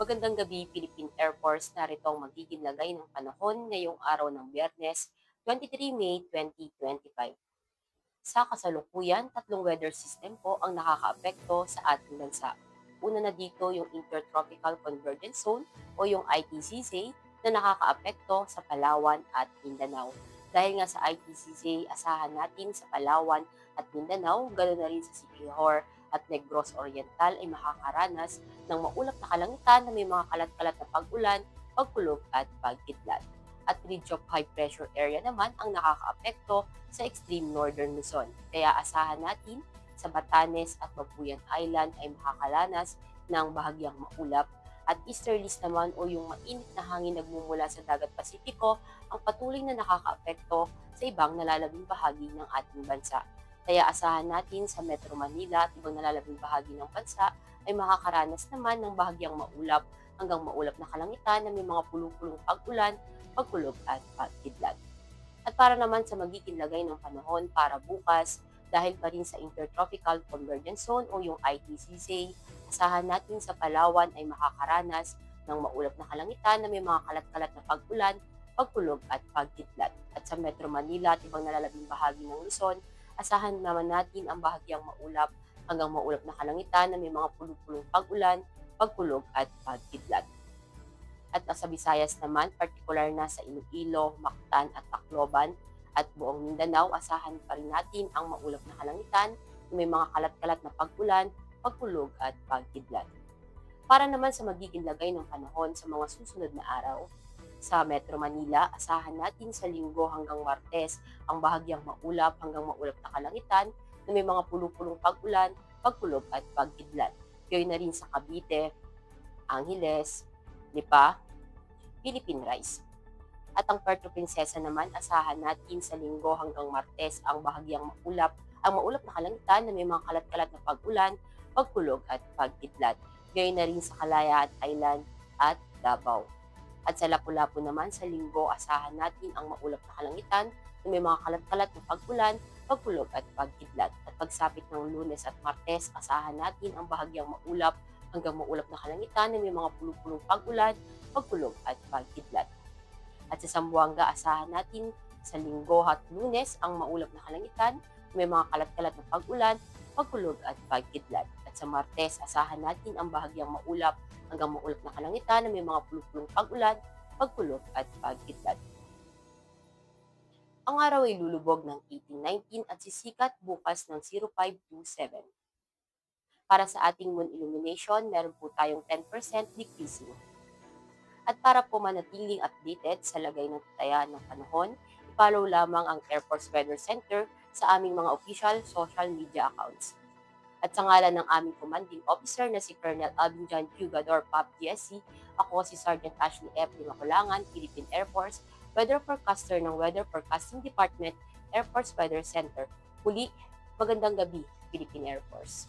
Magandang gabi, Philippine Air Force. Narito ang magiging lagay ng panahon ngayong araw ng Biyernes, 23 May 2025. Sa kasalukuyan, tatlong weather system po ang nakakaapekto sa ating bansa. Una na dito yung Intertropical Convergence Zone o yung ITCZ na nakakaapekto sa Palawan at Mindanao. Dahil nga sa ITCZ, asahan natin sa Palawan at Mindanao, ganoon na rin sa Siquijor at Negros Oriental ay makakaranas ng maulap na kalangitan na may mga kalat-kalat na pag-ulan, pagkulog at pagkidlat. At ridge of high pressure area naman ang nakakaapekto sa extreme northern Luzon. Kaya asahan natin sa Batanes at Babuyan Island ay makakalanas ng bahagyang maulap at easterlies naman o yung mainit na hangin nagmumula sa dagat Pasipiko ang patuloy na nakakaapekto sa ibang nalalabing bahagi ng ating bansa. Kaya asahan natin sa Metro Manila at ibang nalalabing bahagi ng bansa ay makakaranas naman ng bahagyang maulap hanggang maulap na kalangitan na may mga pulupulong pag-ulan, pagkulog at pagkidlat. At para naman sa magiging lagay ng panahon para bukas, dahil pa rin sa Intertropical Convergence Zone o yung ITCZ, asahan natin sa Palawan ay makakaranas ng maulap na kalangitan na may mga kalat-kalat na pag-ulan, pagkulog at pagkidlat. At sa Metro Manila at ibang nalalabing bahagi ng Luzon, asahan naman natin ang bahagyang maulap hanggang maulap na kalangitan na may mga pulupulong pag-ulan, pagkulog at pagkidlat. At sa Visayas naman, partikular na sa Iloilo, Mactan at Tacloban at buong Mindanao, asahan pa rin natin ang maulap na kalangitan na may mga kalat-kalat na pag-ulan, pagkulog at pagkidlat. Para naman sa magiging lagay ng panahon sa mga susunod na araw, sa Metro Manila, asahan natin sa Linggo hanggang Martes ang bahagyang maulap hanggang maulap na kalangitan na may mga pulupulong pag-ulan, pagkulog at pagkidlat. Gayon na rin sa Cavite, Angeles, Lipa, Philippine Rice. At ang Puerto Princesa naman, asahan natin sa Linggo hanggang Martes ang bahagyang maulap na kalangitan na may mga kalat-kalat na pag-ulan, pagkulog at pagkidlat. Gayon na rin sa Kalayaan Island at Davao. At sa Lapu-Lapu naman, sa Linggo, asahan natin ang maulap na kalangitan na may mga kalat-kalat na pag-ulan, pagkulog at pagkidlat. At pagsapit ng Lunes at Martes, asahan natin ang bahagyang maulap hanggang maulap na kalangitan na may mga pulupulong pag-ulan, pagkulog at pagkidlat. At sa Zamboanga, asahan natin sa Linggo at Lunes ang maulap na kalangitan na may mga kalat-kalat na pag-ulan, pagkulog at pagkidlat. At sa Martes, asahan natin ang bahagyang maulap hanggang maulap na kalangitan na may mga pulupulong pag-ulan, pagkulog at pagkidlat. Ang araw ay lulubog ng 1819 at sisikat bukas ng 0527. Para sa ating moon illumination, meron po tayong 10% decreasing. At para po manatiling updated sa lagay ng tatayan ng panahon, i-follow lamang ang Air Force Weather Center sa aming mga official social media accounts. At sa ngalan ng aming commanding officer na si Colonel Alvin John Pugador, PAP GSC, ako si Sergeant Ashley F. Limacolangan, Philippine Air Force, Weather Forecaster ng Weather Forecasting Department, Air Force Weather Center. Muli, magandang gabi, Philippine Air Force.